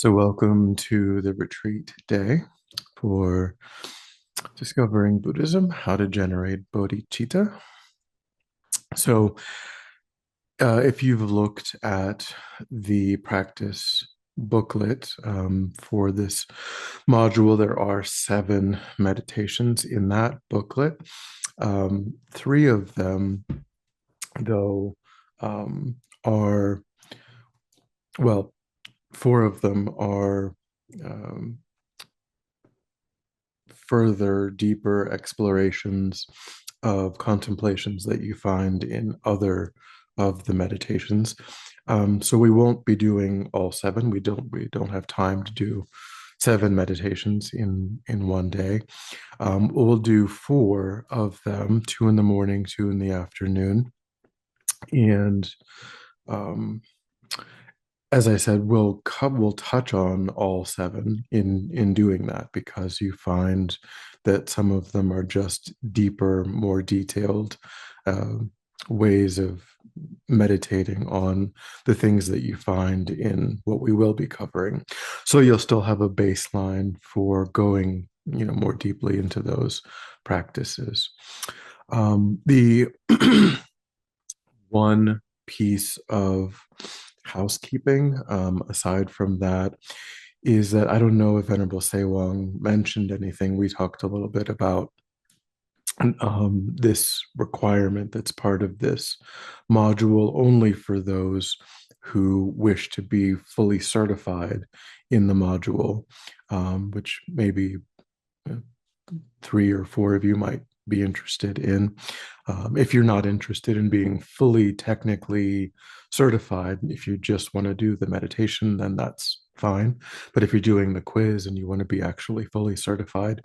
So, welcome to the retreat day for Discovering Buddhism, How to Generate Bodhichitta. So, if you've looked at the practice booklet for this module, there are 7 meditations in that booklet. 3 of them, though, are, well, 4 of them are um, further, deeper explorations of contemplations that you find in other of the meditations. So we won't be doing all 7. We don't have time to do 7 meditations in one day. We'll do 4 of them, 2 in the morning, 2 in the afternoon, and um, as I said, we'll touch on all 7 in doing that, because you find that some of them are just deeper, more detailed uh, ways of meditating on the things that you find in what we will be covering. So you'll still have a baseline for going, more deeply into those practices. The one piece of housekeeping, aside from that, is that I don't know if Venerable Sewang mentioned anything. We talked a little bit about this requirement that's part of this module only for those who wish to be fully certified in the module, which maybe 3 or 4 of you might be interested in. If you're not interested in being fully technically certified, if you just want to do the meditation, then that's fine. But if you're doing the quiz and you want to be actually fully certified,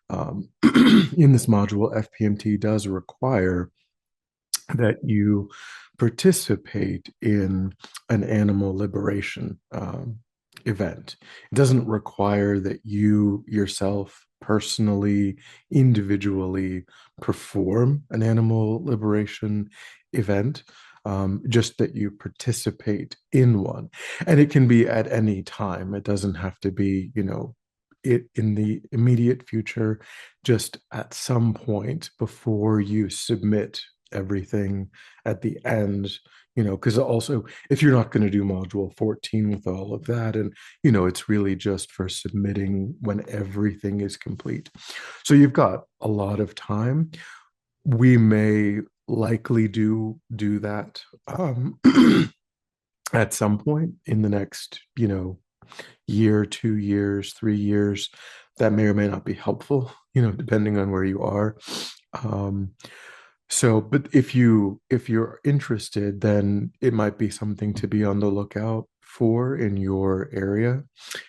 in this module, FPMT does require that you participate in an animal liberation event. It doesn't require that you yourself personally, individually perform an animal liberation event, just that you participate in one. And it can be at any time. It doesn't have to be, it in the immediate future, just at some point before you submit everything at the end, because also if you're not going to do module 14 with all of that, and it's really just for submitting when everything is complete. So you've got a lot of time. We may likely do that at some point in the next, year, 2 years, 3 years. That may or may not be helpful, depending on where you are. But if you're interested, then it might be something to be on the lookout for in your area.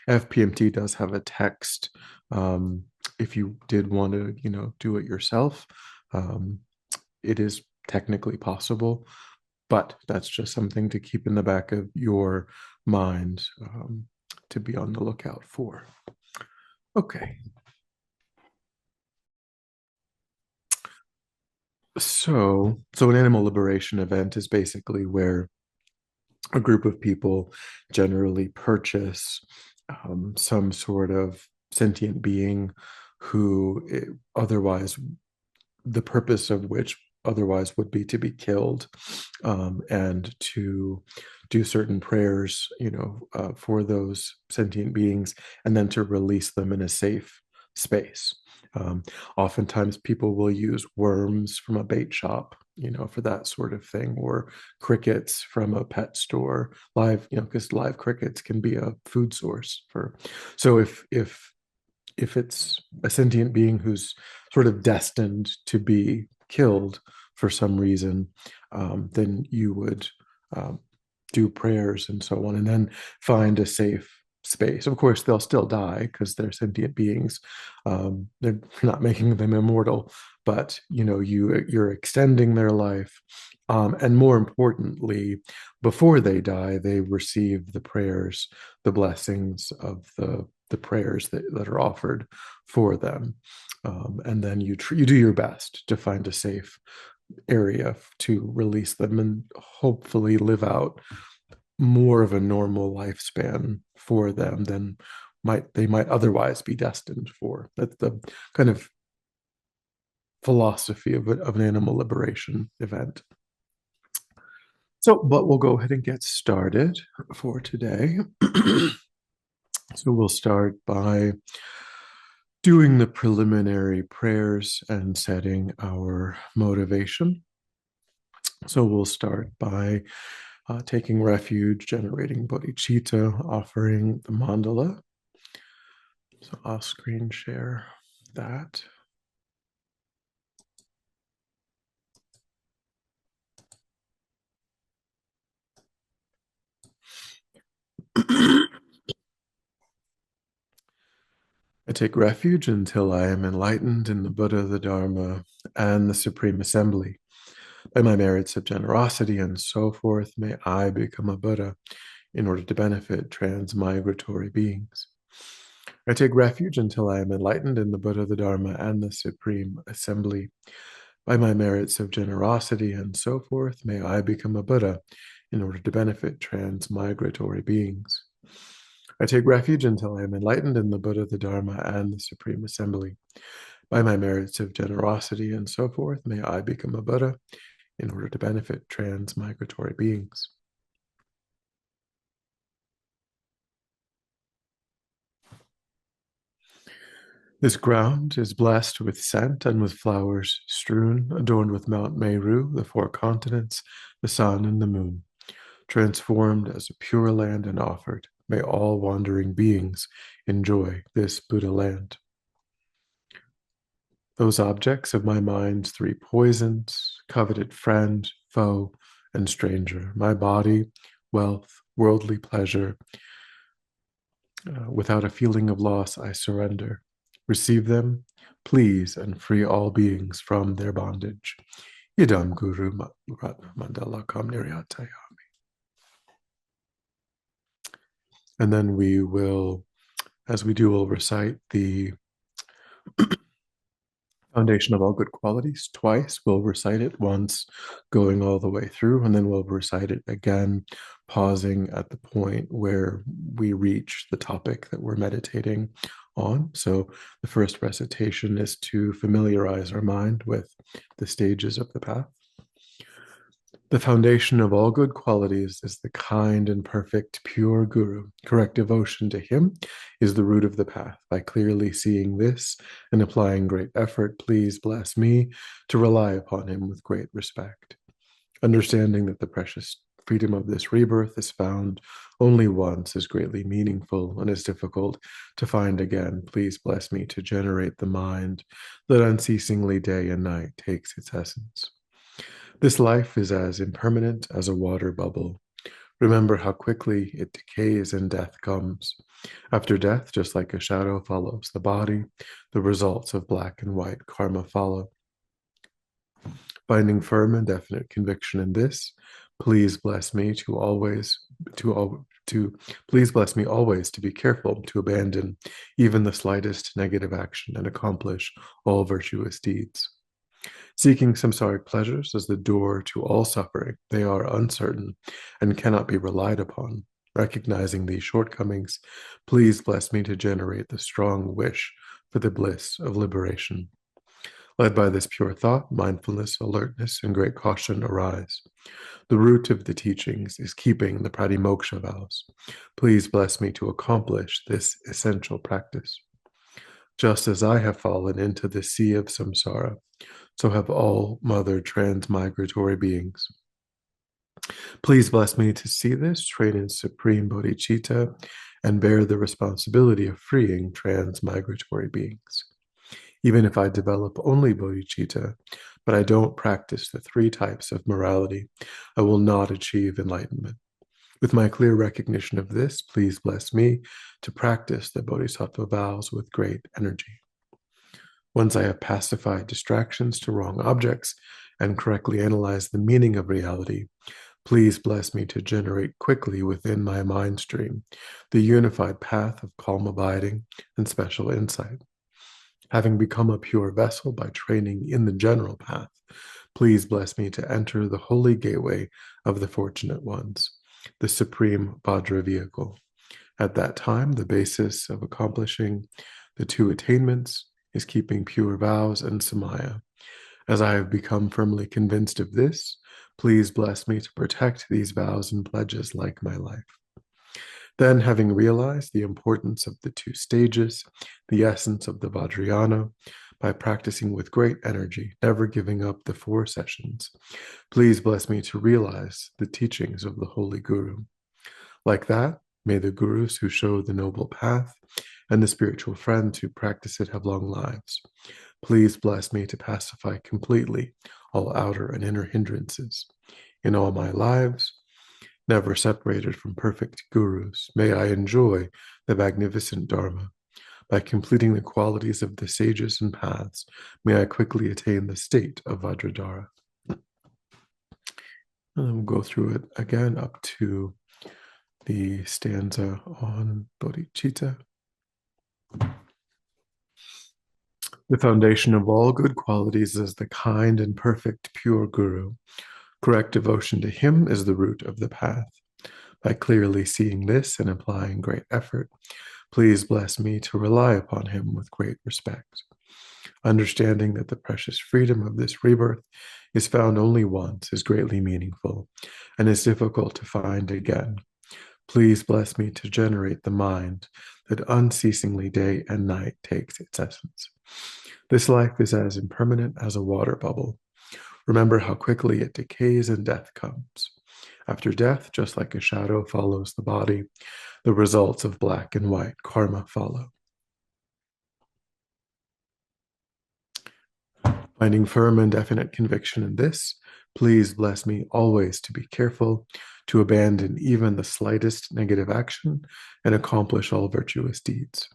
FPMT does have a text, if you did want to, do it yourself. Um, it is technically possible, but that's just something to keep in the back of your mind, to be on the lookout for. Okay. So an animal liberation event is basically where a group of people generally purchase some sort of sentient being who otherwise, the purpose of which otherwise would be to be killed, and to do certain prayers, for those sentient beings, and then to release them in a safe space. Oftentimes, people will use worms from a bait shop, for that sort of thing, or crickets from a pet store, live, because live crickets can be a food source for. So if it's a sentient being who's sort of destined to be killed for some reason, then you would do prayers and so on, and then find a safe space. Of course, they'll still die because they're sentient beings. They're not making them immortal, but you're extending their life, and more importantly, before they die, they receive the prayers, the blessings of the prayers that are offered for them, and then you do your best to find a safe area to release them and hopefully live out more of a normal lifespan for them than they might otherwise be destined for. That's the kind of philosophy of an animal liberation event. So, but we'll go ahead and get started for today. So we'll start by doing the preliminary prayers and setting our motivation. So we'll start by taking refuge, generating bodhicitta, offering the mandala. So I'll screen share that. I take refuge until I am enlightened in the Buddha, the Dharma, and the Supreme Assembly. By my merits of generosity and so forth, may I become a Buddha in order to benefit transmigratory beings. I take refuge until I am enlightened in the Buddha, the Dharma, and the Supreme Assembly. By my merits of generosity and so forth, may I become a Buddha in order to benefit transmigratory beings. I take refuge until I am enlightened in the Buddha, the Dharma, and the Supreme Assembly. By my merits of generosity and so forth, may I become a Buddha in order to benefit transmigratory beings. This ground is blessed with scent and with flowers strewn, adorned with Mount Meru, the four continents, the sun, and the moon. Transformed as a pure land and offered, may all wandering beings enjoy this Buddha land. Those objects of my mind's three poisons, coveted friend, foe, and stranger, my body, wealth, worldly pleasure, without a feeling of loss, I surrender. Receive them, please, and free all beings from their bondage. Idam Guru Mandala Kam Niryatayami. And then we will, as we do, we'll recite the foundation of all good qualities twice. We'll recite it once, going all the way through, and then we'll recite it again, pausing at the point where we reach the topic that we're meditating on. So the first recitation is to familiarize our mind with the stages of the path. The foundation of all good qualities is the kind and perfect pure Guru. Correct devotion to him is the root of the path. By clearly seeing this and applying great effort, please bless me to rely upon him with great respect. Understanding that the precious freedom of this rebirth is found only once is greatly meaningful and is difficult to find again. Please bless me to generate the mind that unceasingly day and night takes its essence. This life is as impermanent as a water bubble. Remember how quickly it decays and death comes. After death, just like a shadow follows the body, the results of black and white karma follow. Finding firm and definite conviction in this, please bless me please bless me always to be careful to abandon even the slightest negative action and accomplish all virtuous deeds. Seeking samsaric pleasures is the door to all suffering. They are uncertain and cannot be relied upon. Recognizing these shortcomings, please bless me to generate the strong wish for the bliss of liberation. Led by this pure thought, mindfulness, alertness, and great caution arise. The root of the teachings is keeping the pratimoksha vows. Please bless me to accomplish this essential practice. Just as I have fallen into the sea of samsara, so have all mother transmigratory beings. Please bless me to see this, train in supreme bodhicitta, and bear the responsibility of freeing transmigratory beings. Even if I develop only bodhicitta, but I don't practice the three types of morality, I will not achieve enlightenment. With my clear recognition of this, please bless me to practice the bodhisattva vows with great energy. Once I have pacified distractions to wrong objects and correctly analyzed the meaning of reality, please bless me to generate quickly within my mind stream the unified path of calm abiding and special insight. Having become a pure vessel by training in the general path, please bless me to enter the holy gateway of the fortunate ones. the supreme Vajra vehicle. At that time, the basis of accomplishing the two attainments is keeping pure vows and samaya. As I have become firmly convinced of this, please bless me to protect these vows and pledges like my life. Then, having realized the importance of the two stages, the essence of the Vajrayana, by practicing with great energy, never giving up the 4 sessions, please bless me to realize the teachings of the Holy Guru. Like that, may the Gurus who show the noble path and the spiritual friends who practice it have long lives. Please bless me to pacify completely all outer and inner hindrances. In all my lives, never separated from perfect Gurus, may I enjoy the magnificent Dharma. By completing the qualities of the sages and paths, may I quickly attain the state of Vajradhara. And then we'll go through it again up to the stanza on Bodhichitta. The foundation of all good qualities is the kind and perfect pure Guru. Correct devotion to him is the root of the path. By clearly seeing this and applying great effort, please bless me to rely upon him with great respect. Understanding that the precious freedom of this rebirth is found only once is greatly meaningful and is difficult to find again. Please bless me to generate the mind that unceasingly day and night takes its essence. This life is as impermanent as a water bubble. Remember how quickly it decays and death comes. After death, just like a shadow follows the body, the results of black and white karma follow. Finding firm and definite conviction in this, please bless me always to be careful, to abandon even the slightest negative action, and accomplish all virtuous deeds.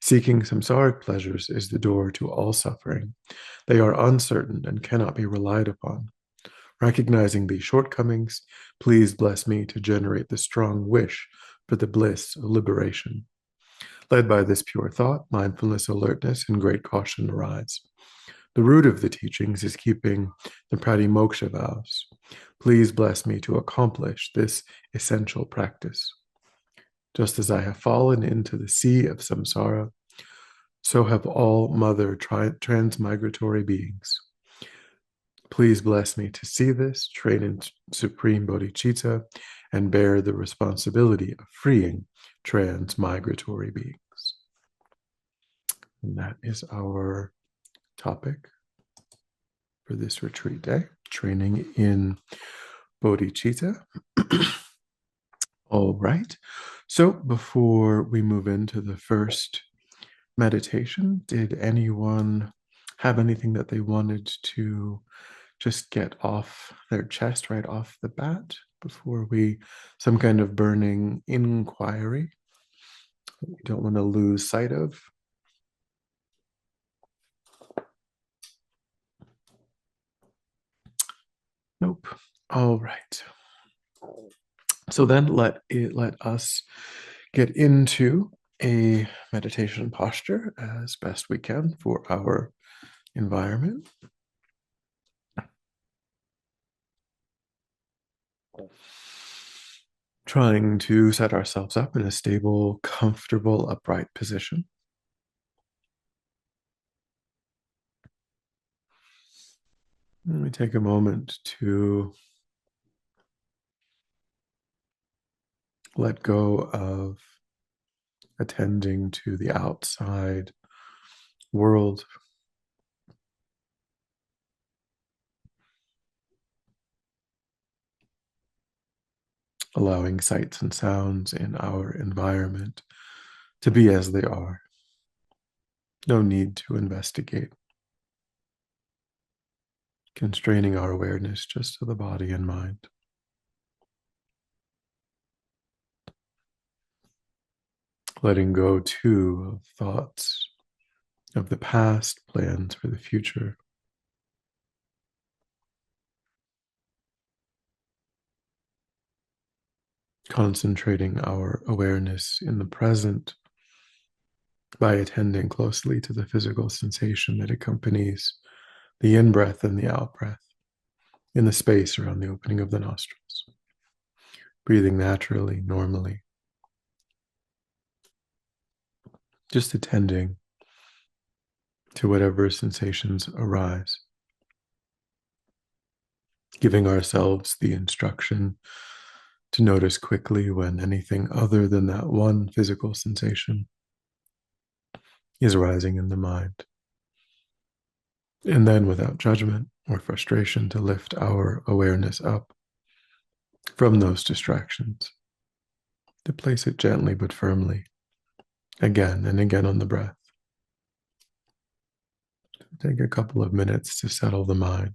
Seeking samsaric pleasures is the door to all suffering. They are uncertain and cannot be relied upon. Recognizing these shortcomings, please bless me to generate the strong wish for the bliss of liberation. Led by this pure thought, mindfulness, alertness, and great caution arise. The root of the teachings is keeping the pratimoksha vows. Please bless me to accomplish this essential practice. Just as I have fallen into the sea of samsara, so have all mother transmigratory beings. Please bless me to see this, train in supreme bodhicitta, and bear the responsibility of freeing transmigratory beings. And that is our topic for this retreat day, training in bodhicitta. All right. So before we move into the first meditation, did anyone have anything that they wanted to just get off their chest right off the bat before some kind of burning inquiry that we don't want to lose sight of? Nope. All right. So then let us get into a meditation posture as best we can for our environment. Trying to set ourselves up in a stable, comfortable, upright position. Let me take a moment to let go of attending to the outside world. Allowing sights and sounds in our environment to be as they are. No need to investigate. Constraining our awareness just to the body and mind. Letting go too of thoughts of the past, plans for the future. Concentrating our awareness in the present by attending closely to the physical sensation that accompanies the in-breath and the out-breath in the space around the opening of the nostrils. breathing naturally, normally, just attending to whatever sensations arise, giving ourselves the instruction to notice quickly when anything other than that one physical sensation is arising in the mind. And then, without judgment or frustration, to lift our awareness up from those distractions, to place it gently but firmly, again and again on the breath. Take a couple of minutes to settle the mind.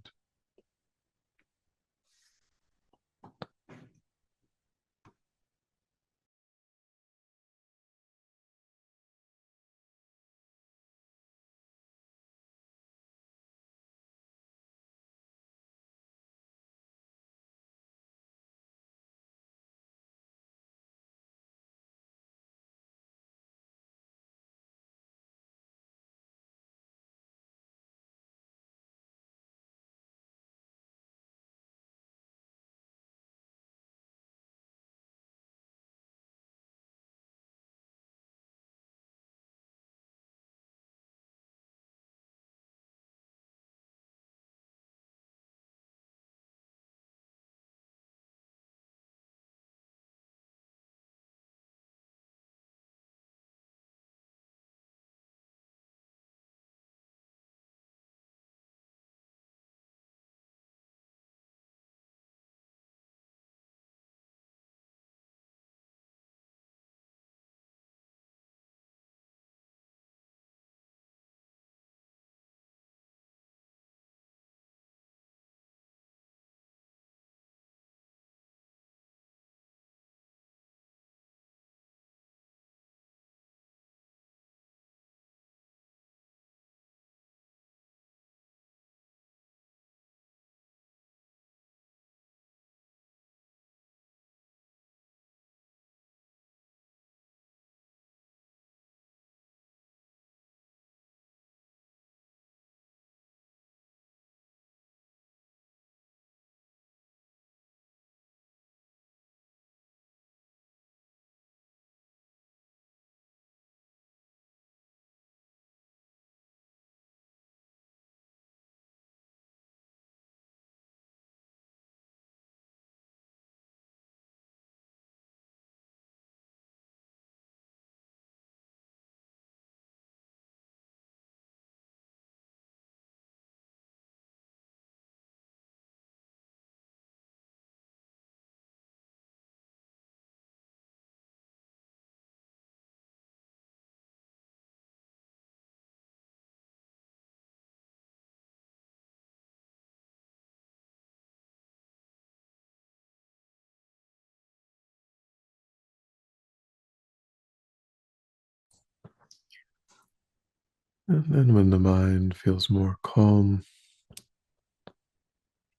And then, when the mind feels more calm,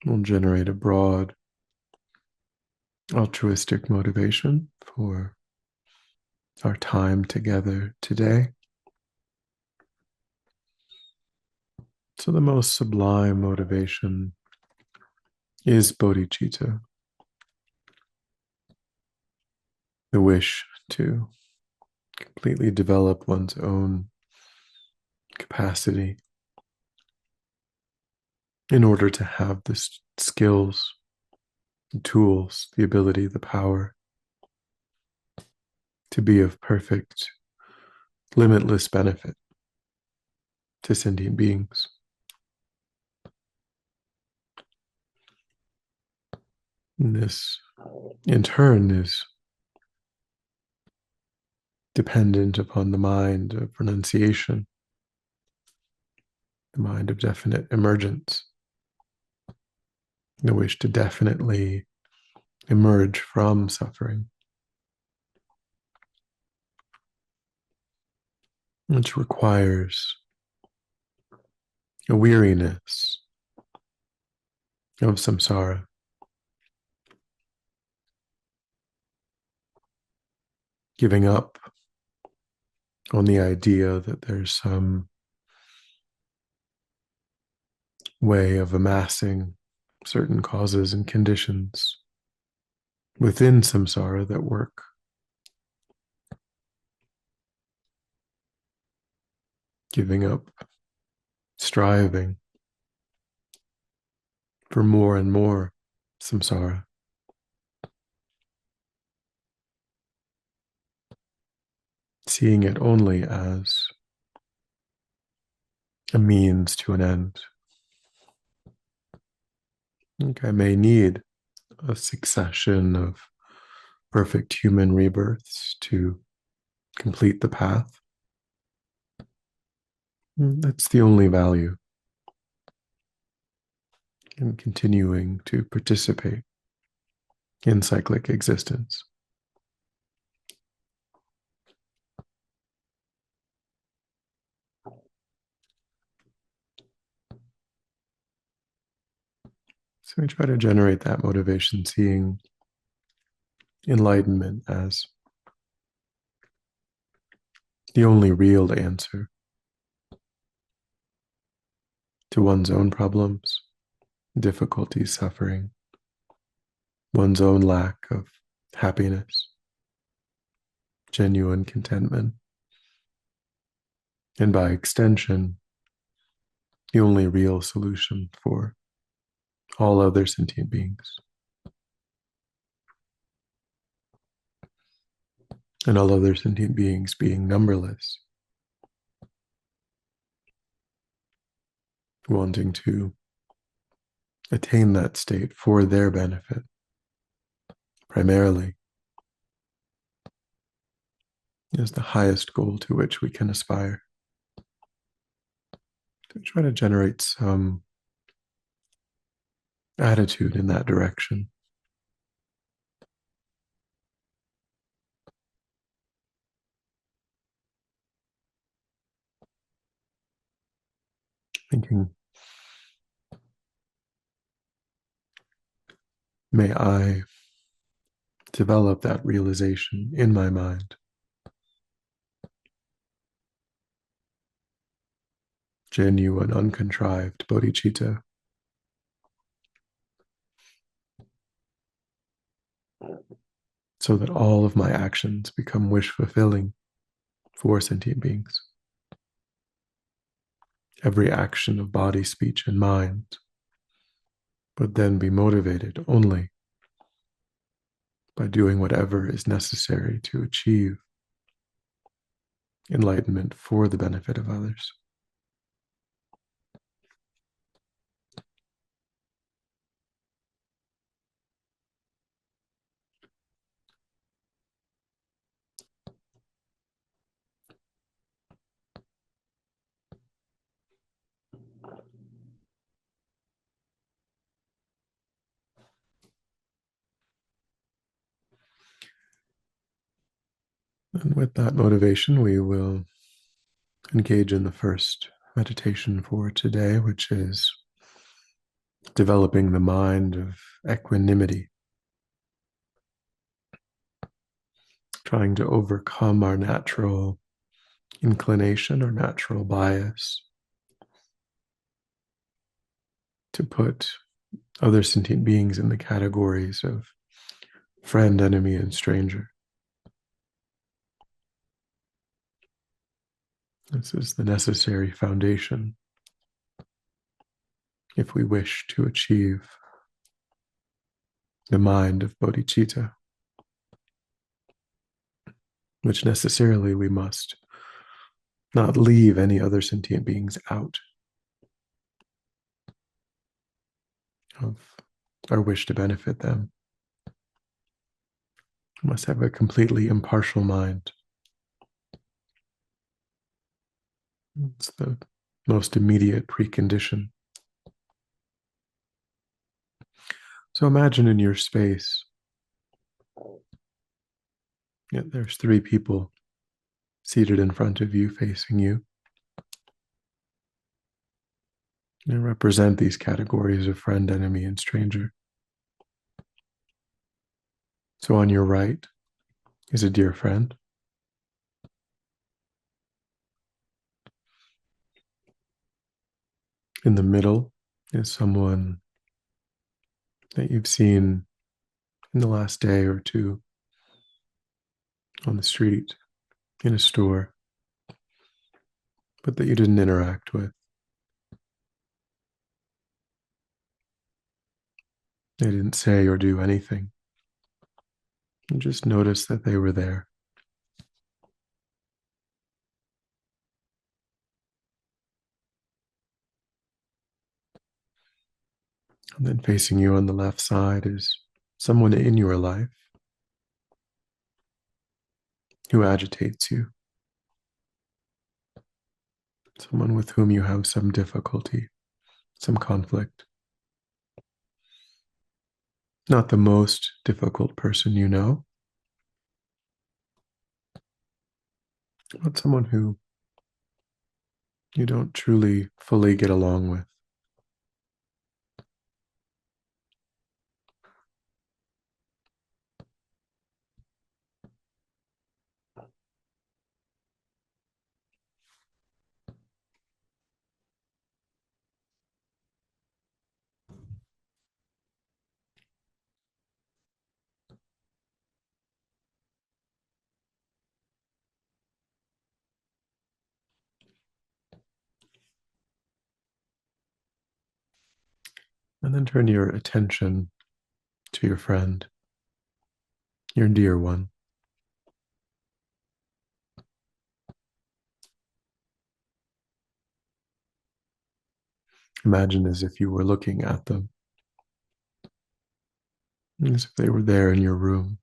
we'll generate a broad altruistic motivation for our time together today. So, the most sublime motivation is bodhicitta, the wish to completely develop one's own capacity in order to have the skills, the tools, the ability, the power to be of perfect, limitless benefit to sentient beings. And this, in turn, is dependent upon the mind of renunciation, the mind of definite emergence, the wish to definitely emerge from suffering, which requires a weariness of samsara, giving up on the idea that there's some way of amassing certain causes and conditions within samsara that work, giving up, striving for more and more samsara, seeing it only as a means to an end. I think I may need a succession of perfect human rebirths to complete the path. That's the only value in continuing to participate in cyclic existence. So we try to generate that motivation, seeing enlightenment as the only real answer to one's own problems, difficulties, suffering, one's own lack of happiness, genuine contentment, and by extension, the only real solution for all other sentient beings. And all other sentient beings being numberless, wanting to attain that state for their benefit, primarily, is the highest goal to which we can aspire. To try to generate some attitude in that direction. Thinking, may I develop that realization in my mind. Genuine, uncontrived bodhicitta. So that all of my actions become wish fulfilling for sentient beings. Every action of body, speech, and mind would then be motivated only by doing whatever is necessary to achieve enlightenment for the benefit of others. And with that motivation, we will engage in the first meditation for today, which is developing the mind of equanimity, trying to overcome our natural inclination or natural bias to put other sentient beings in the categories of friend, enemy, and stranger. This is the necessary foundation if we wish to achieve the mind of bodhicitta, which necessarily we must not leave any other sentient beings out of our wish to benefit them. We must have a completely impartial mind. It's the most immediate precondition. So imagine in your space, there's three people seated in front of you, facing you. They represent these categories of friend, enemy, and stranger. So on your right is a dear friend. In the middle is someone that you've seen in the last day or two on the street, in a store, but that you didn't interact with. They didn't say or do anything. You just noticed that they were there. And then facing you on the left side is someone in your life who agitates you, someone with whom you have some difficulty, some conflict. Not the most difficult person you know, but someone who you don't truly fully get along with. And then turn your attention to your friend, your dear one. Imagine as if you were looking at them, as if they were there in your room.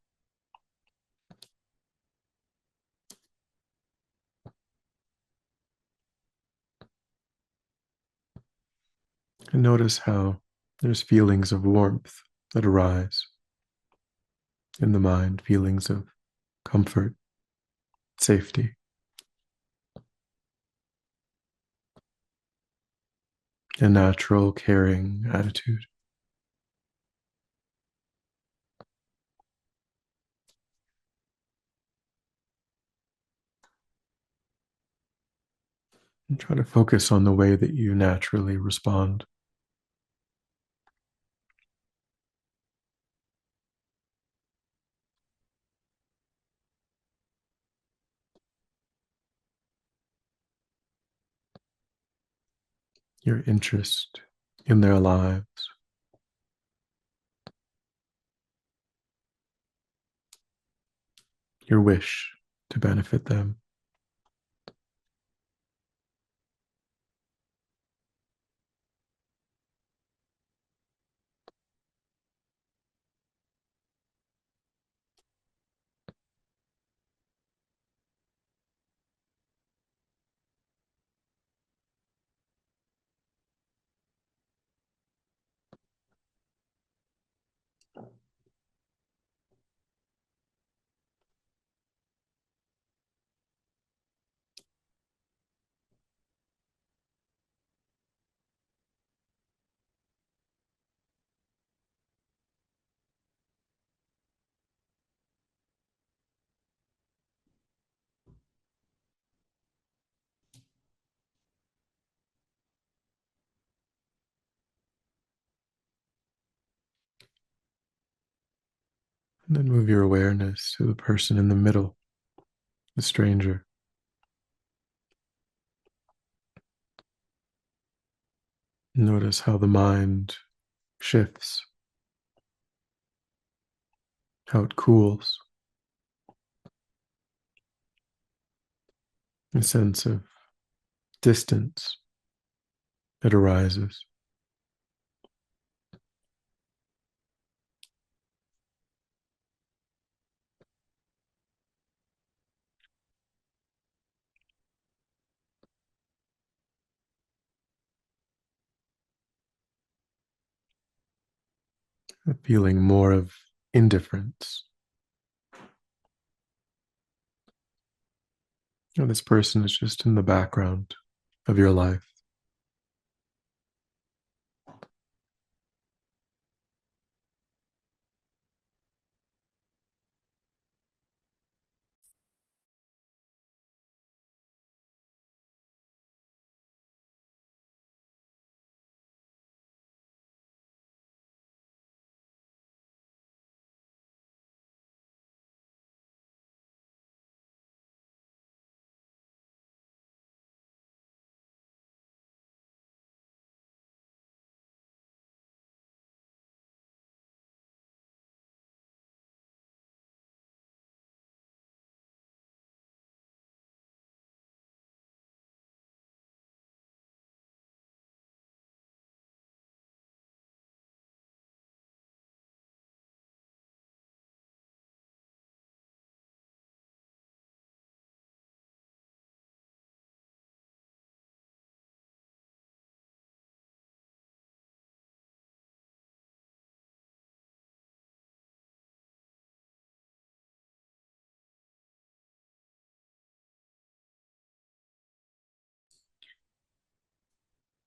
And notice how there's feelings of warmth that arise in the mind, feelings of comfort, safety, a natural, caring attitude. And try to focus on the way that you naturally respond. Your interest in their lives, your wish to benefit them. And then move your awareness to the person in the middle, the stranger. Notice how the mind shifts, how it cools, a sense of distance that arises. A feeling more of indifference. This person is just in the background of your life.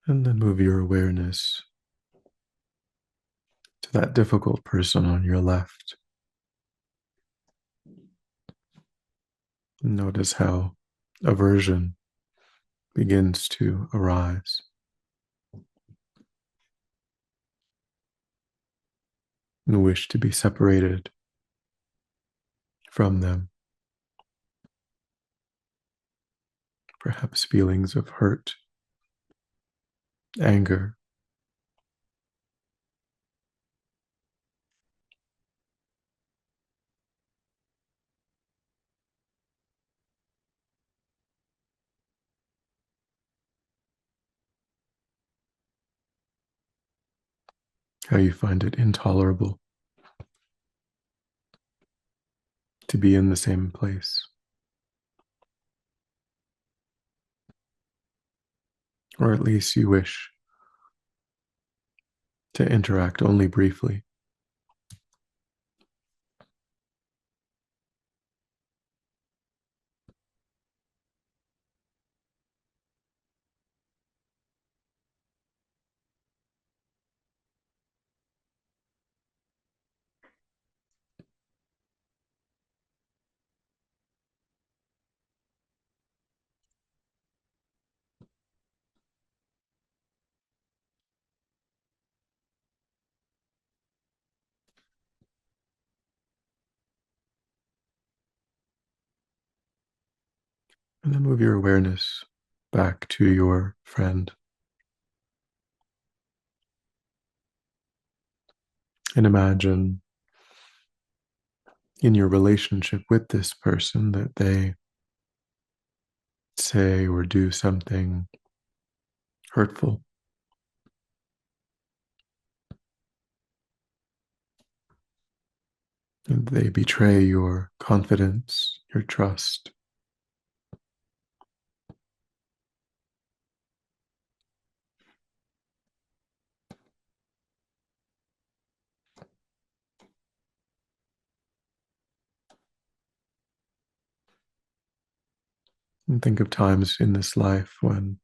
And then move your awareness to that difficult person on your left. Notice how aversion begins to arise. And wish to be separated from them. Perhaps feelings of hurt, anger. How you find it intolerable to be in the same place. Or at least you wish to interact only briefly. And then move your awareness back to your friend. And imagine in your relationship with this person that they say or do something hurtful. And they betray your confidence, your trust. And think of times in this life when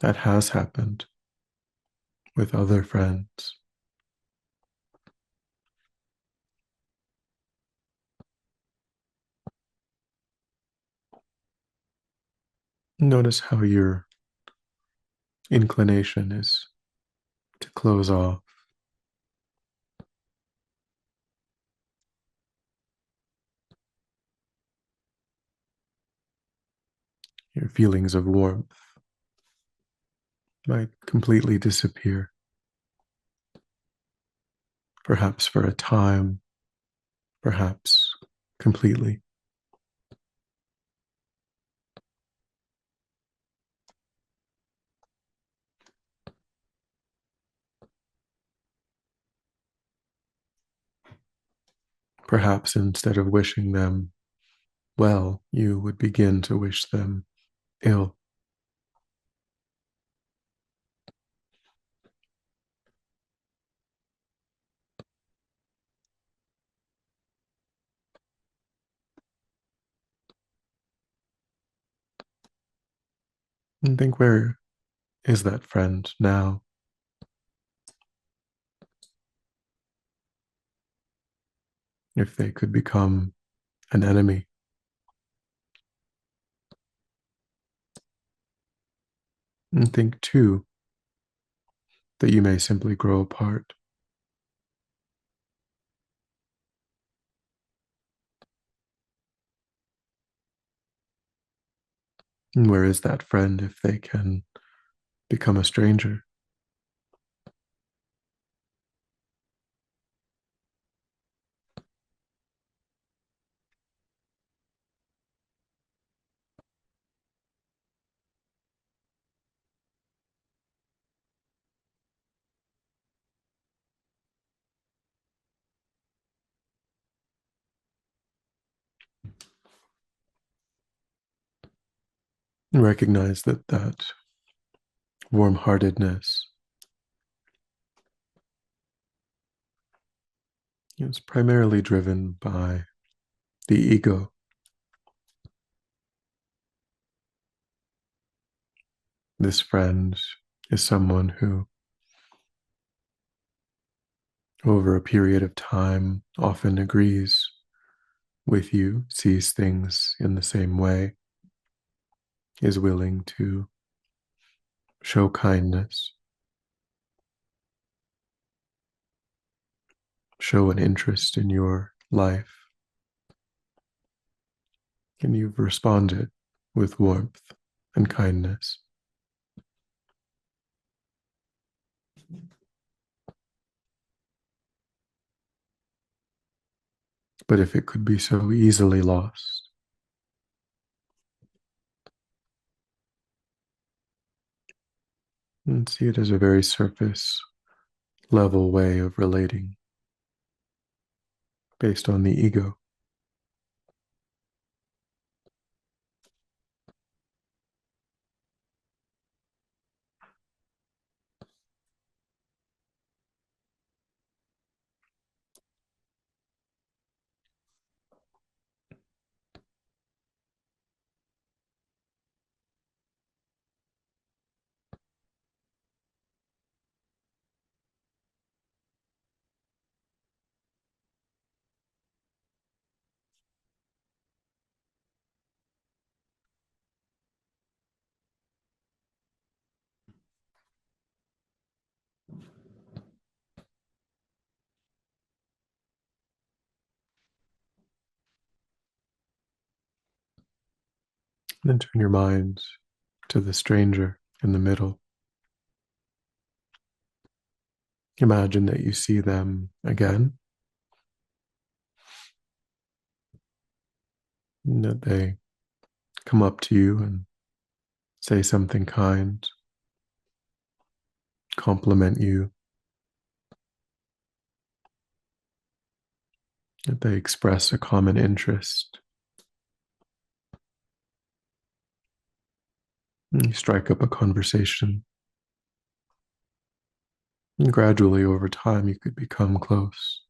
that has happened with other friends. Notice how your inclination is to close off. Your feelings of warmth might completely disappear, perhaps for a time, perhaps completely. Perhaps instead of wishing them well, you would begin to wish them ill. And think, where is that friend now? If they could become an enemy. And think too that you may simply grow apart. And where is that friend if they can become a stranger? And recognize that that warm-heartedness is primarily driven by the ego. This friend is someone who, over a period of time, often agrees with you, sees things in the same way, is willing to show kindness, show an interest in your life, and you've responded with warmth and kindness. But if it could be so easily lost, and see it as a very surface level way of relating based on the ego. Then turn your mind to the stranger in the middle. Imagine that you see them again, and that they come up to you and say something kind, compliment you, that they express a common interest. And you strike up a conversation. And gradually, over time, you could become close.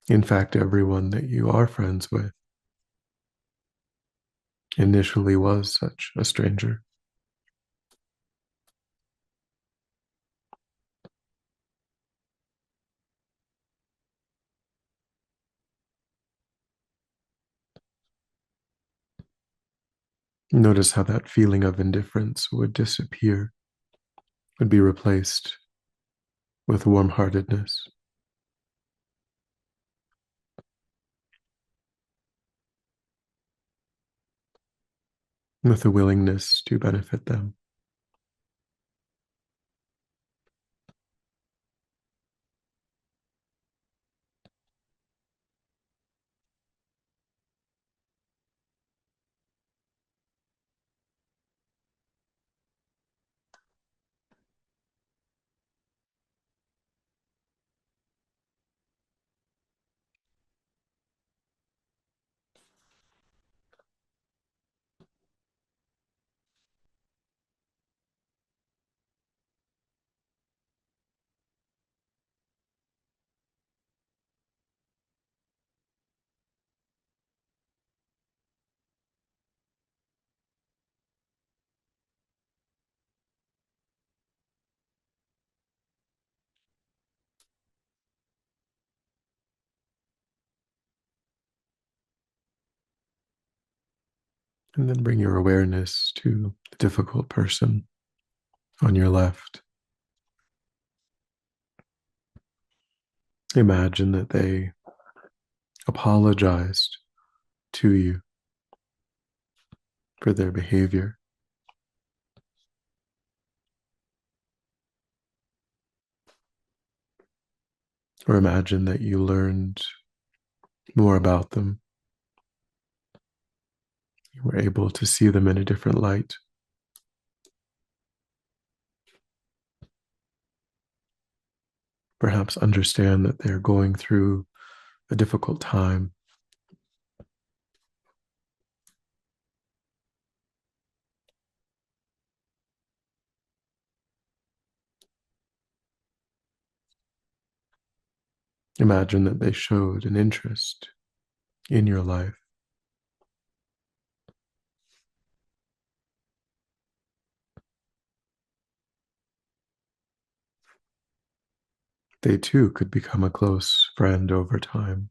In fact, everyone that you are friends with initially was such a stranger. Notice how that feeling of indifference would disappear, would be replaced with warm-heartedness, with a willingness to benefit them. And then bring your awareness to the difficult person on your left. Imagine that they apologized to you for their behavior, or imagine that you learned more about them. You were able to see them in a different light. Perhaps understand that they're going through a difficult time. Imagine that they showed an interest in your life. they too could become a close friend over time.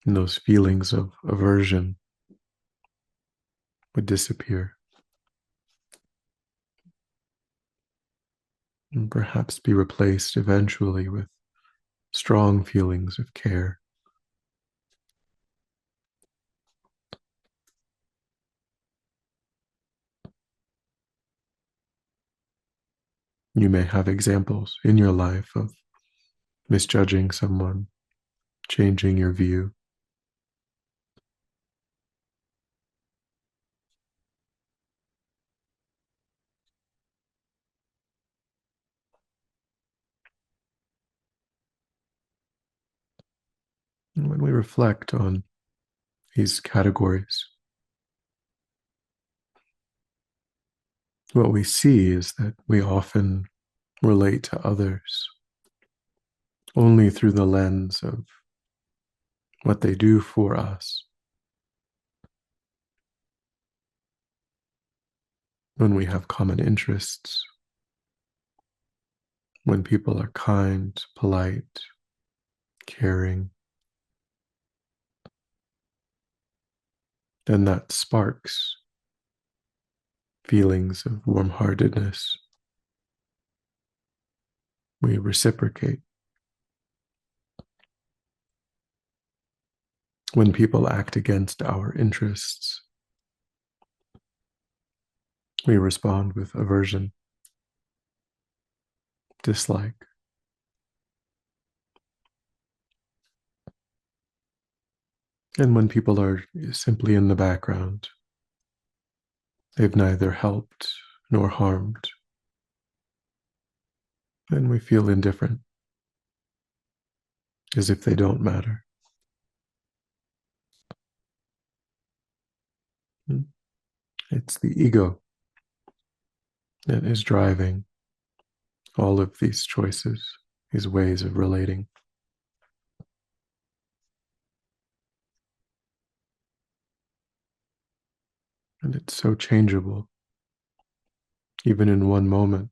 And those feelings of aversion would disappear and perhaps be replaced eventually with strong feelings of care. You may have examples in your life of misjudging someone, changing your view. And when we reflect on these categories, what we see is that we often relate to others only through the lens of what they do for us. When we have common interests, when people are kind, polite, caring, then that sparks feelings of warm-heartedness. We reciprocate. When people act against our interests, we respond with aversion, dislike. And when people are simply in the background, they've neither helped nor harmed, then we feel indifferent, as if they don't matter. It's the ego that is driving all of these choices, these ways of relating. And it's so changeable. Even in one moment,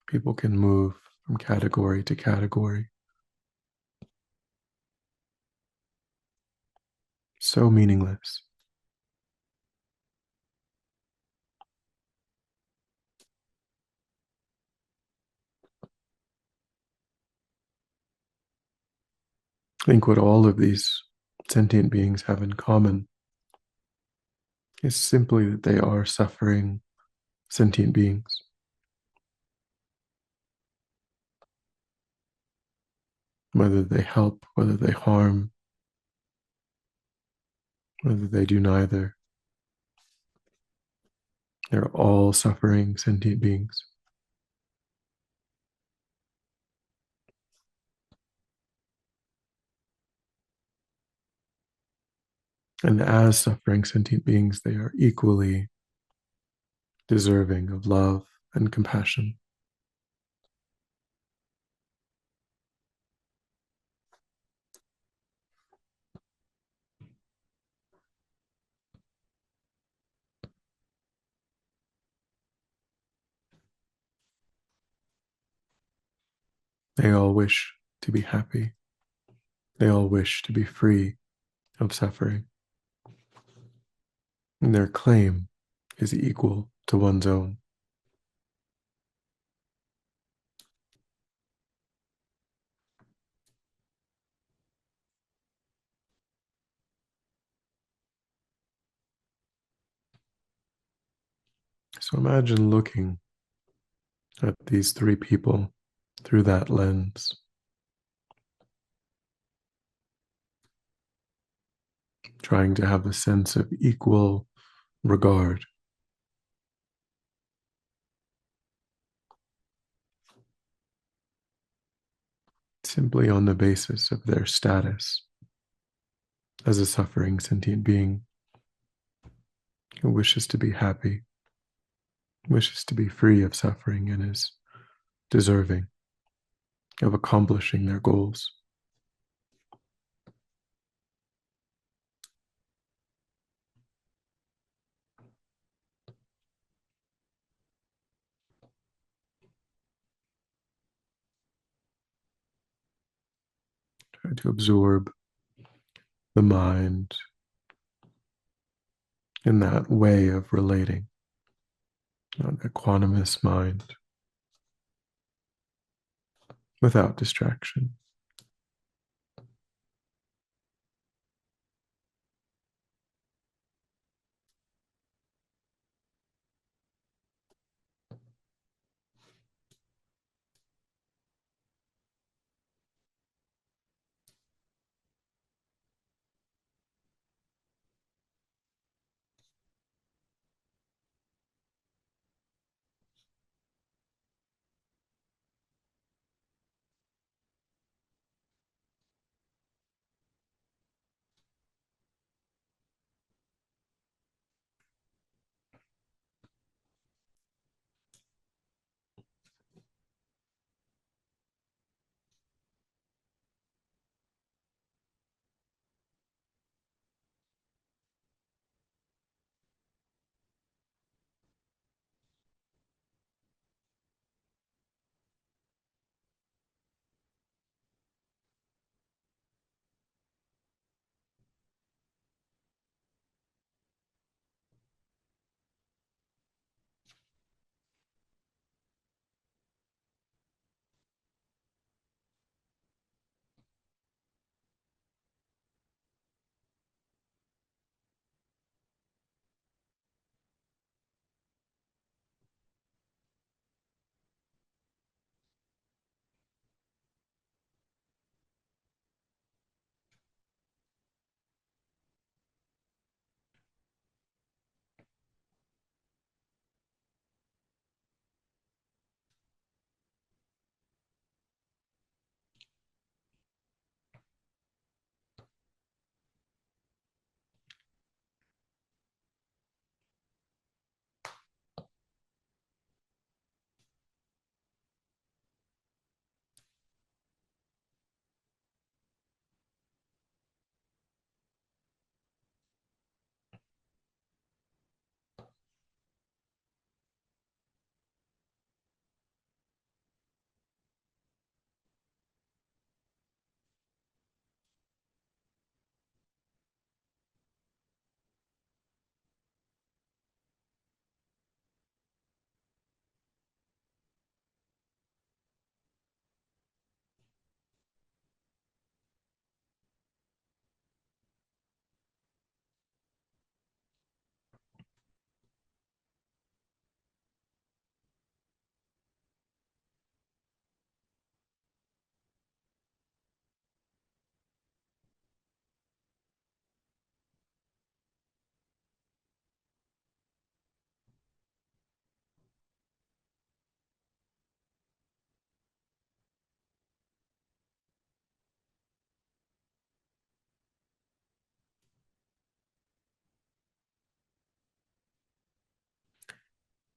people can move from category to category. So meaningless. I think what all of these sentient beings have in common is simply that they are suffering sentient beings. Whether they help, whether they harm, whether they do neither, they're all suffering sentient beings. And as suffering sentient beings, they are equally deserving of love and compassion. They all wish to be happy. They all wish to be free of suffering. And their claim is equal to one's own. So imagine looking at these three people through that lens, trying to have a sense of equal regard. Simply on the basis of their status as a suffering sentient being who wishes to be happy, wishes to be free of suffering, and is deserving of accomplishing their goals. Try to absorb the mind in that way of relating, an equanimous mind without distraction.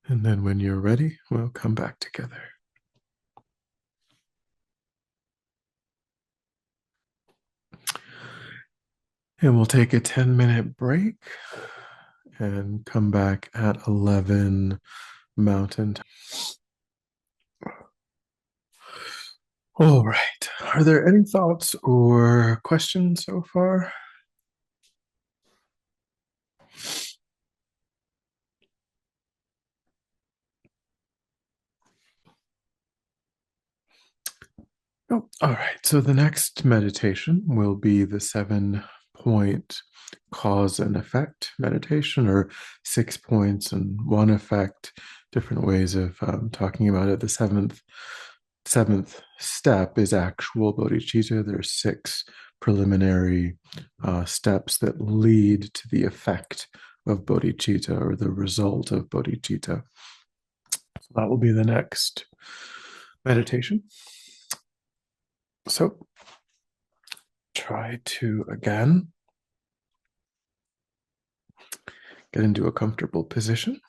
And then when you're ready, we'll come back together. And we'll take a 10-minute break and come back at 11 Mountain Time. All right. Are there any thoughts or questions so far? Oh, all right. So the next meditation will be the 7-point cause and effect meditation, or 6 points and one effect, different ways of talking about it. The seventh step is actual bodhicitta. There's 6 preliminary steps that lead to the effect of bodhicitta, or the result of bodhicitta. So that will be the next meditation. So try to, again, get into a comfortable position.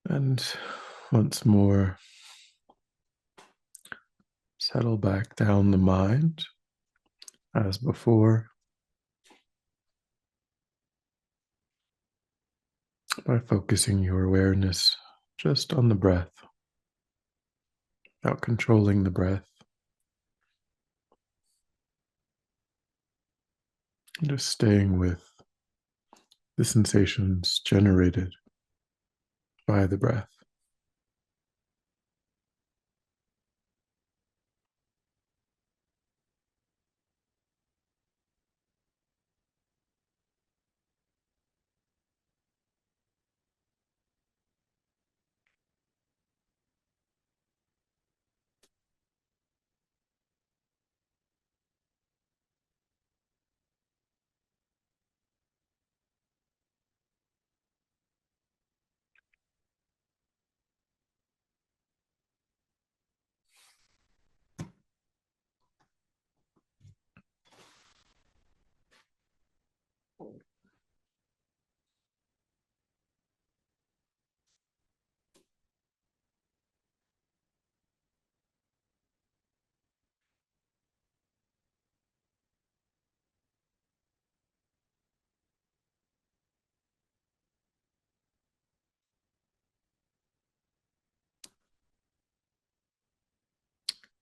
And once more, settle back down the mind as before. by focusing your awareness just on the breath, without controlling the breath, and just staying with the sensations generated by the breath.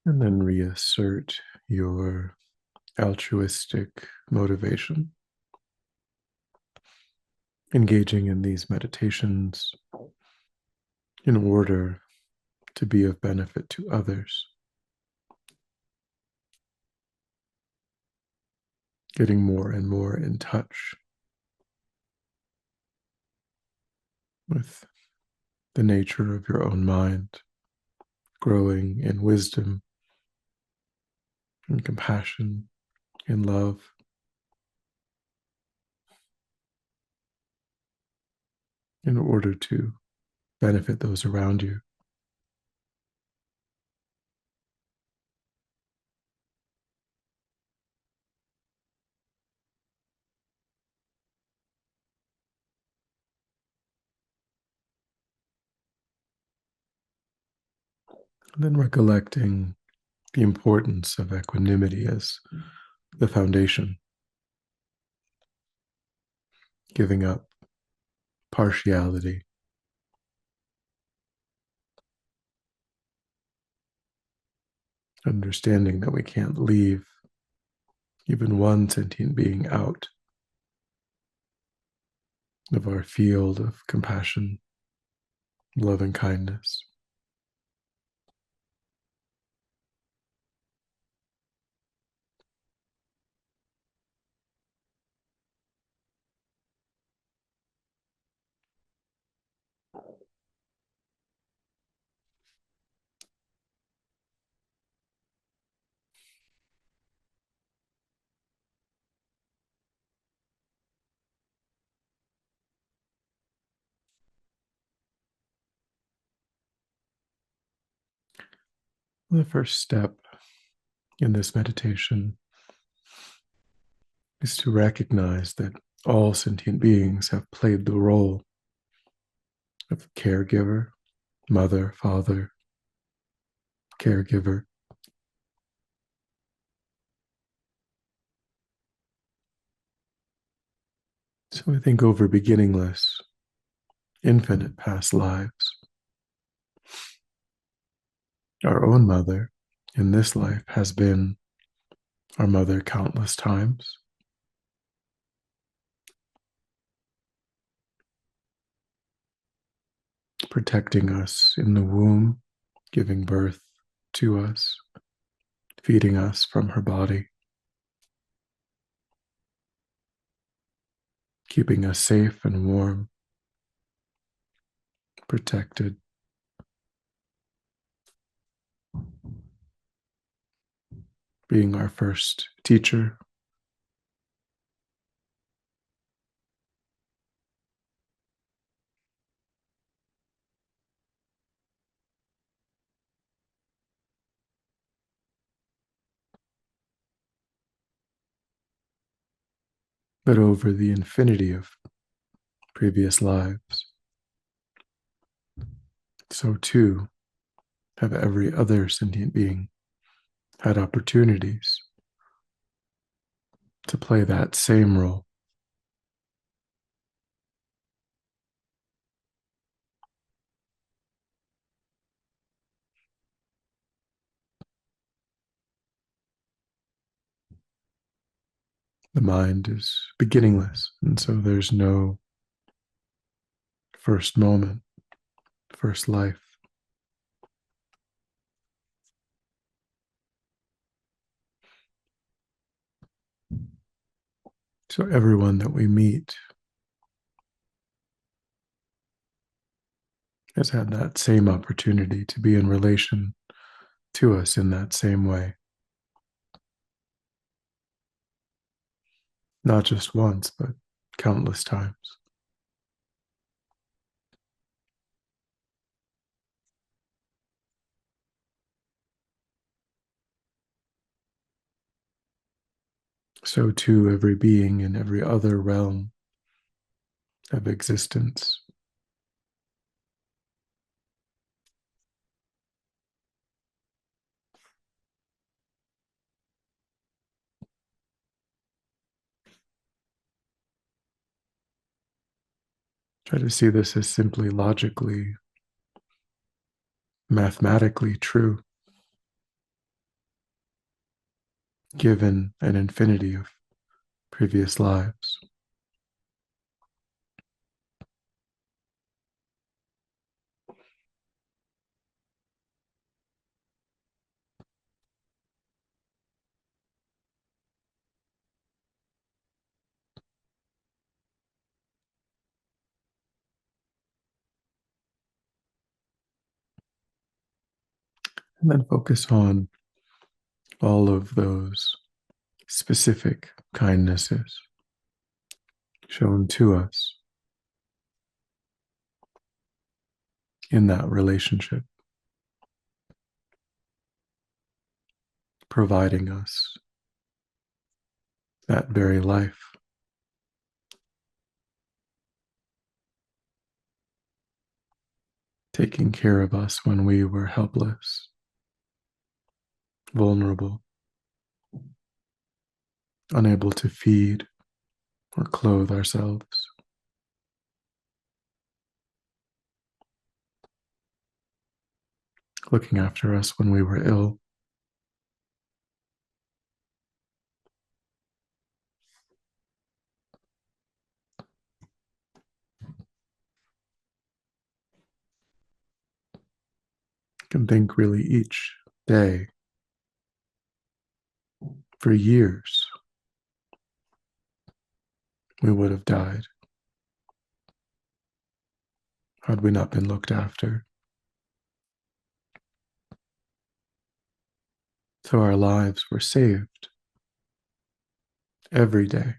And then reassert your altruistic motivation, engaging in these meditations in order to be of benefit to others, getting more and more in touch with the nature of your own mind, growing in wisdom and compassion and love, in order to benefit those around you. And then recollecting the importance of equanimity as the foundation, giving up partiality, understanding that we can't leave even one sentient being out of our field of compassion, love, and kindness. The first step in this meditation is to recognize that all sentient beings have played the role of caregiver, mother, father, caregiver. So I think over beginningless, infinite past lives, our own mother in this life has been our mother countless times, protecting us in the womb, giving birth to us, feeding us from her body, keeping us safe and warm, protected, being our first teacher. But over the infinity of previous lives, so too have every other sentient being had opportunities to play that same role. The mind is beginningless, and so there's no first moment, first life. So everyone that we meet has had that same opportunity to be in relation to us in that same way. Not just once, but countless times. So too every being in every other realm of existence. Try to see this as simply logically, mathematically true, given an infinity of previous lives. And then focus on all of those specific kindnesses shown to us in that relationship, providing us that very life, taking care of us when we were helpless, vulnerable, unable to feed or clothe ourselves, looking after us when we were ill. You can think really each day for years we would have died had we not been looked after. So our lives were saved every day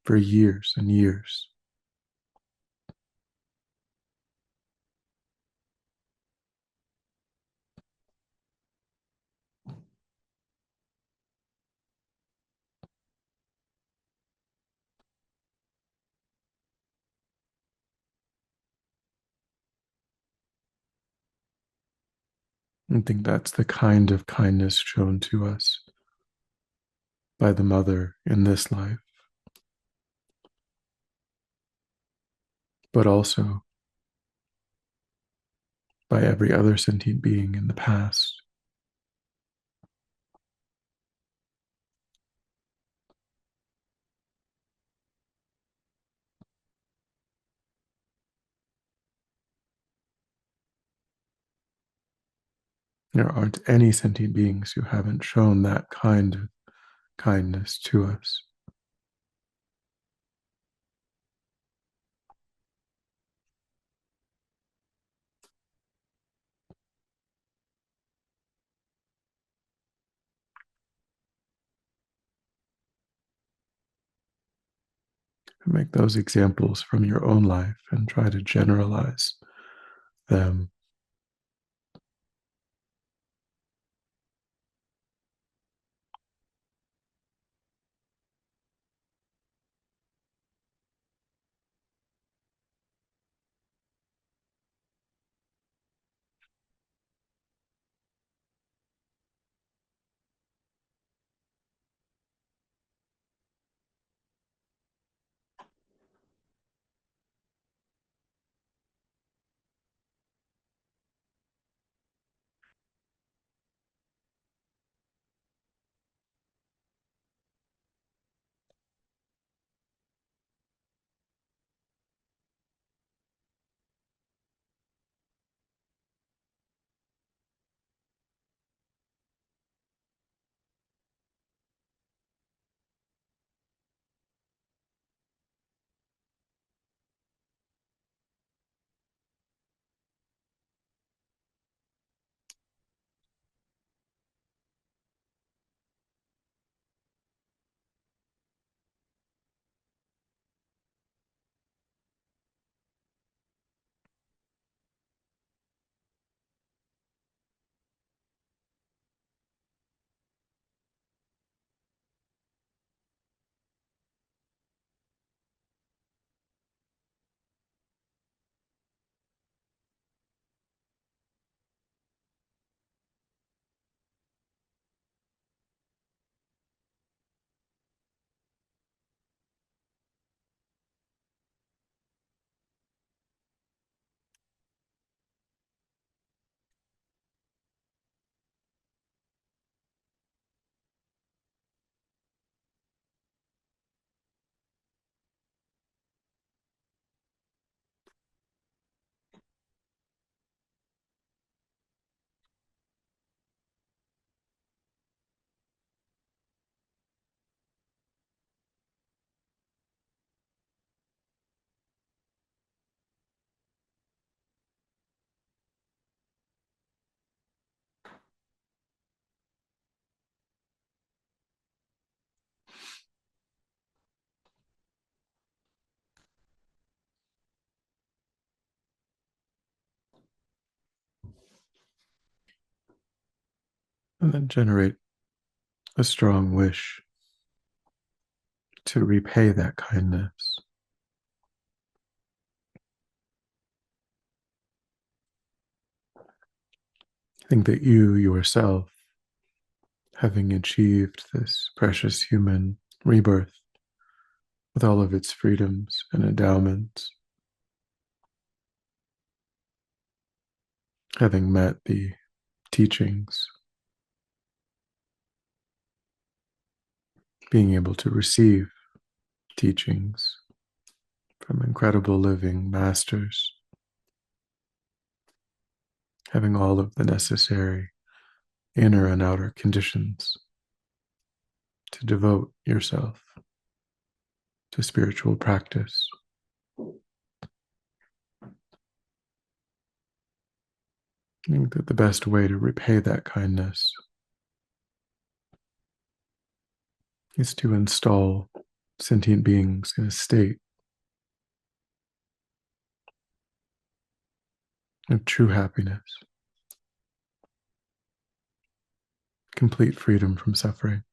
for years and years. I think that's the kind of kindness shown to us by the mother in this life, but also by every other sentient being in the past. There aren't any sentient beings who haven't shown that kind of kindness to us. Make those examples from your own life and try to generalize them. and then generate a strong wish to repay that kindness. Think that you yourself, having achieved this precious human rebirth with all of its freedoms and endowments, having met the teachings, being able to receive teachings from incredible living masters, having all of the necessary inner and outer conditions to devote yourself to spiritual practice. I think that the best way to repay that kindness is to install sentient beings in a state of true happiness, complete freedom from suffering.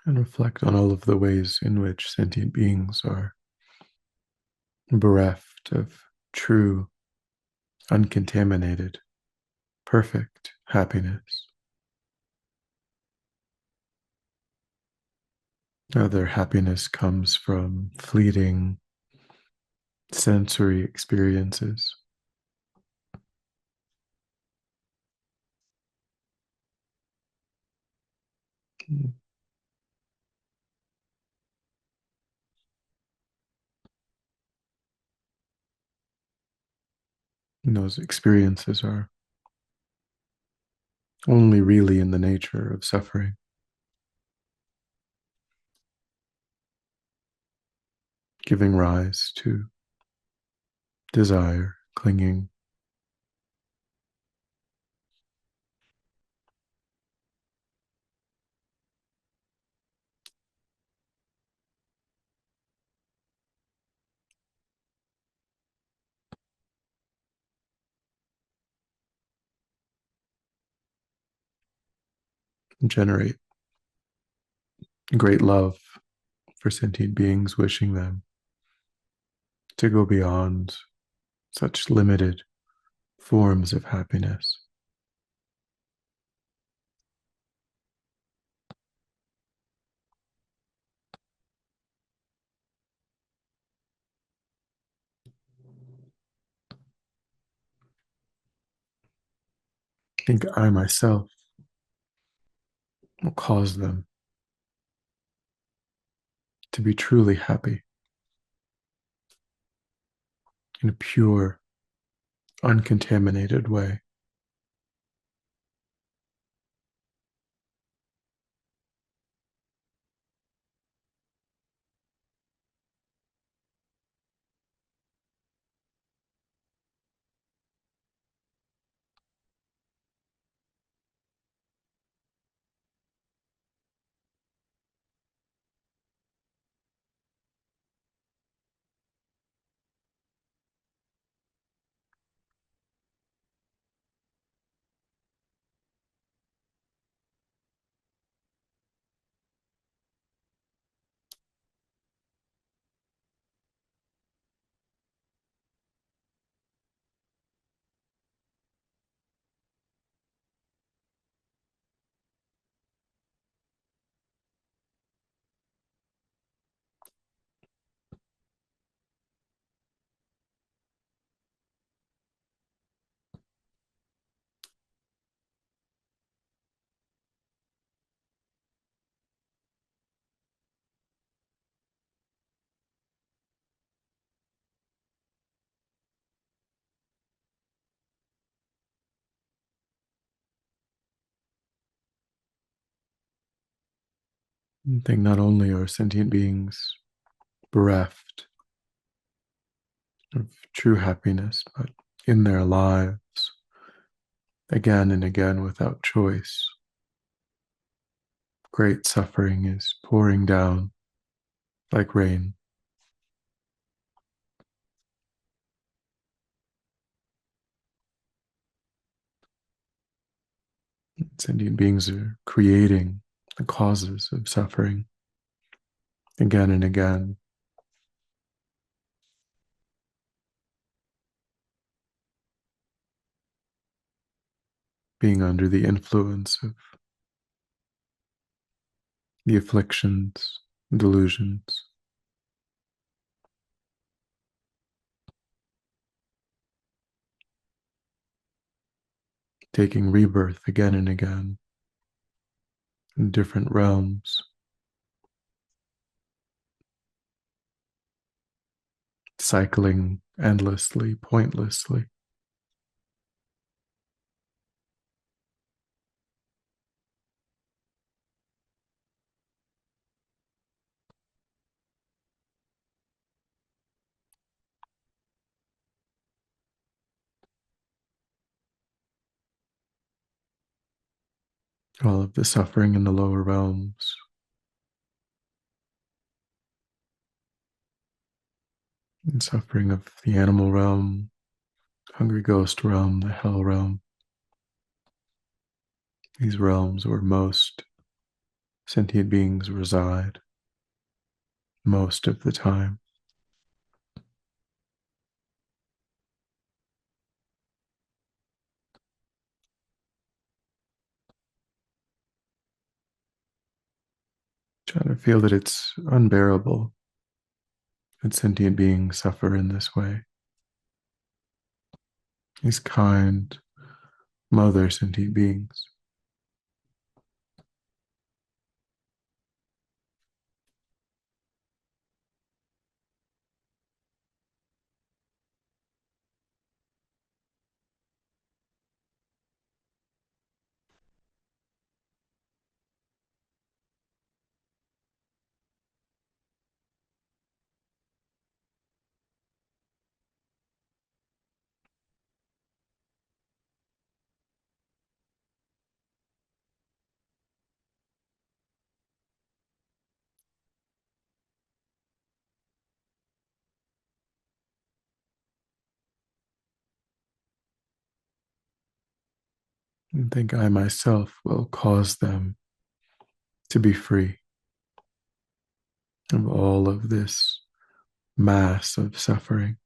And reflect on all of the ways in which sentient beings are bereft of true, uncontaminated, perfect happiness. Now, their happiness comes from fleeting sensory experiences, and those experiences are only really in the nature of suffering, giving rise to desire, clinging, generate great love for sentient beings, wishing them to go beyond such limited forms of happiness. I think I myself will cause them to be truly happy in a pure, uncontaminated way. I think not only are sentient beings bereft of true happiness, but in their lives, again and again without choice, great suffering is pouring down like rain. Sentient beings are creating the causes of suffering again and again, being under the influence of the afflictions, delusions, taking rebirth again and again in different realms, cycling endlessly, pointlessly. All of the suffering in the lower realms, and suffering of the animal realm, hungry ghost realm, the hell realm, these realms where most sentient beings reside most of the time. Try to feel that it's unbearable that sentient beings suffer in this way. These kind mother sentient beings. And think I myself will cause them to be free of all of this mass of suffering.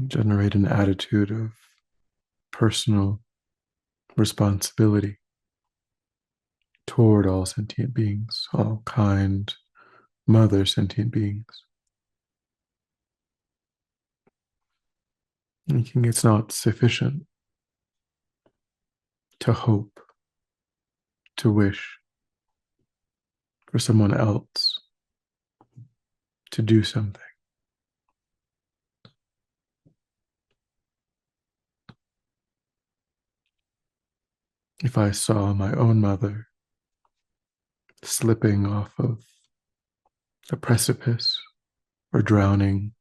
Generate an attitude of personal responsibility toward all sentient beings, all kind mother sentient beings. Thinking it's not sufficient to hope, to wish for someone else to do something. If I saw my own mother slipping off of a precipice or drowning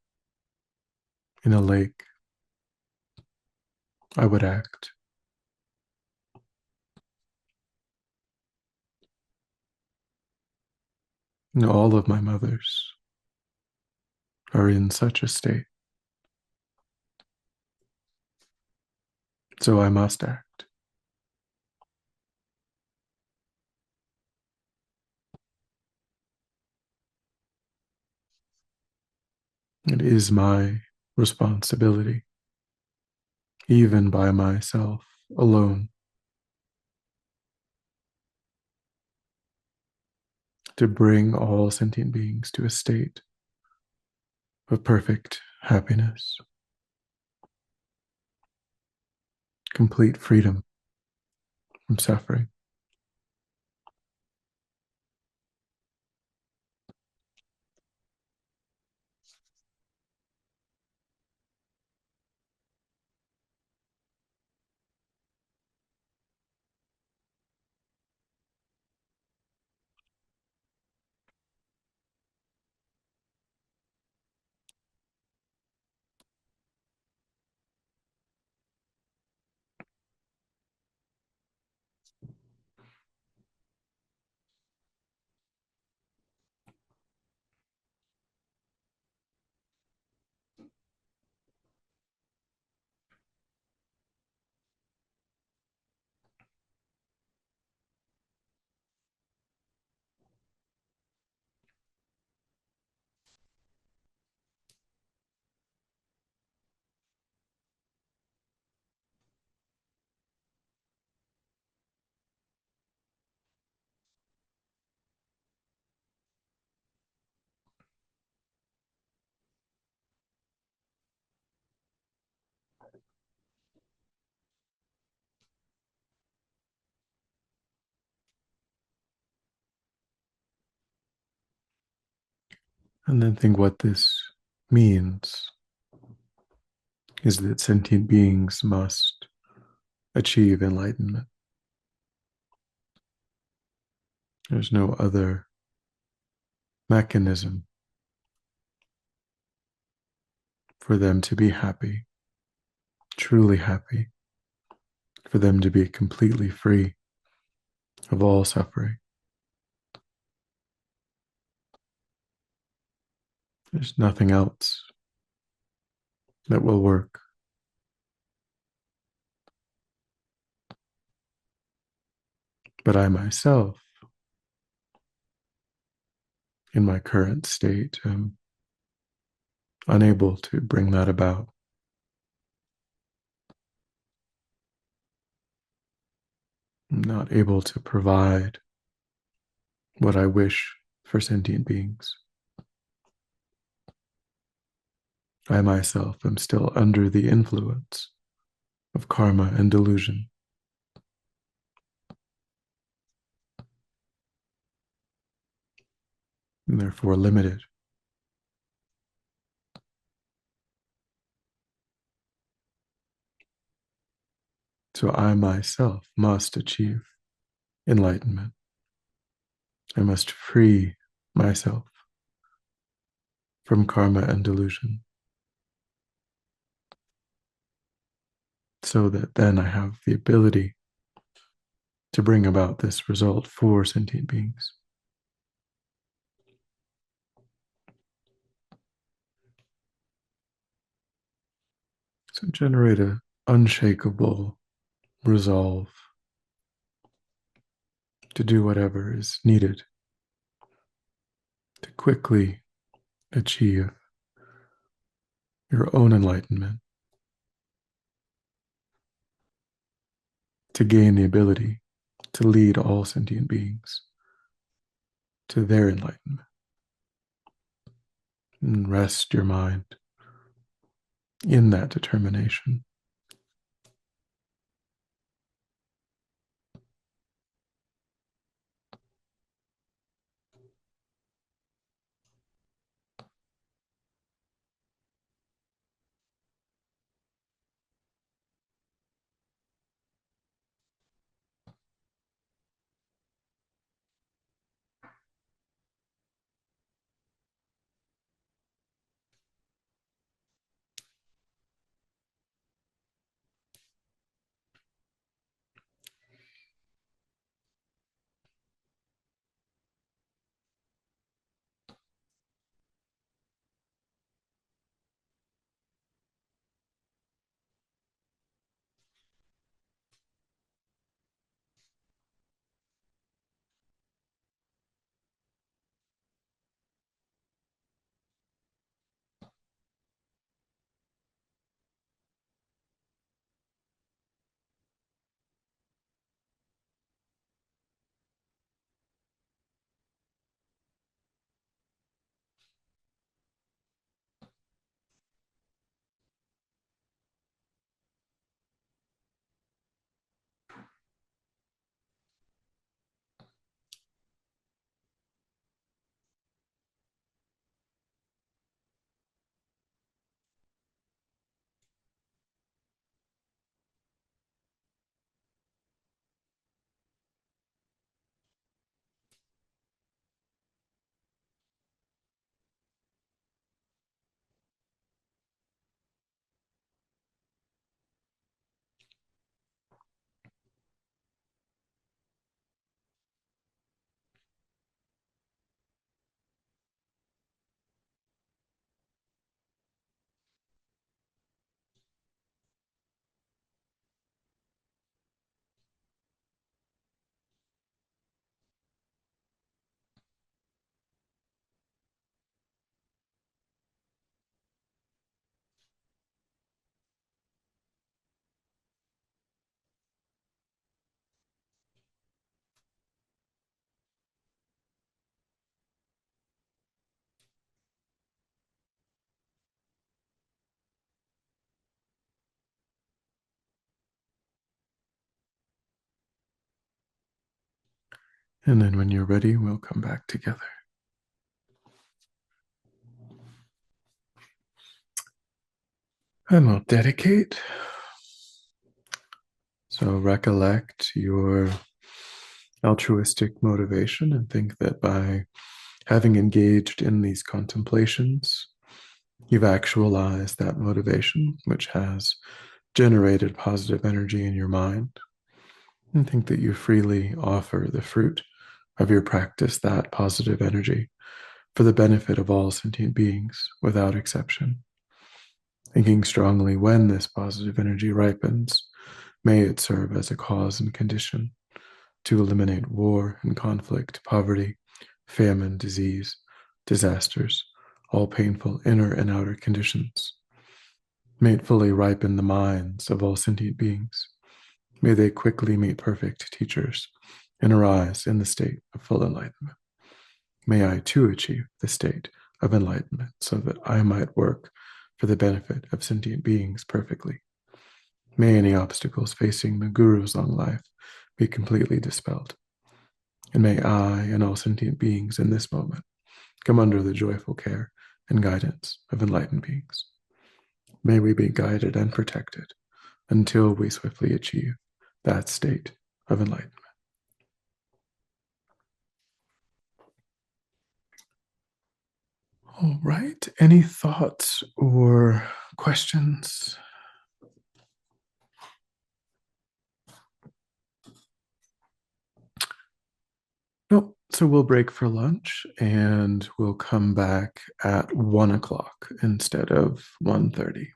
in a lake, I would act. All of my mothers are in such a state, so I must act. It is my responsibility, even by myself alone, to bring all sentient beings to a state of perfect happiness, complete freedom from suffering. And then think what this means is that sentient beings must achieve enlightenment. There's no other mechanism for them to be happy, truly happy, for them to be completely free of all suffering. There's nothing else that will work. But I myself, in my current state, am unable to bring that about. I'm not able to provide what I wish for sentient beings. I myself am still under the influence of karma and delusion, and therefore limited. So I myself must achieve enlightenment. I must free myself from karma and delusion so that then I have the ability to bring about this result for sentient beings. So generate an unshakable resolve to do whatever is needed to quickly achieve your own enlightenment, to gain the ability to lead all sentient beings to their enlightenment. And rest your mind in that determination. And then when you're ready, we'll come back together. And we'll dedicate. So recollect your altruistic motivation and think that by having engaged in these contemplations, you've actualized that motivation, which has generated positive energy in your mind. And think that you freely offer the fruit of your practice, that positive energy, for the benefit of all sentient beings without exception. Thinking strongly, when this positive energy ripens, may it serve as a cause and condition to eliminate war and conflict, poverty, famine, disease, disasters, all painful inner and outer conditions. May it fully ripen the minds of all sentient beings. May they quickly meet perfect teachers and arise in the state of full enlightenment. May I too achieve the state of enlightenment so that I might work for the benefit of sentient beings perfectly. May any obstacles facing the Guru's long life be completely dispelled. And may I and all sentient beings in this moment come under the joyful care and guidance of enlightened beings. May we be guided and protected until we swiftly achieve that state of enlightenment. All right. Any thoughts or questions? Nope. So we'll break for lunch and we'll come back at 1 o'clock instead of 1:30.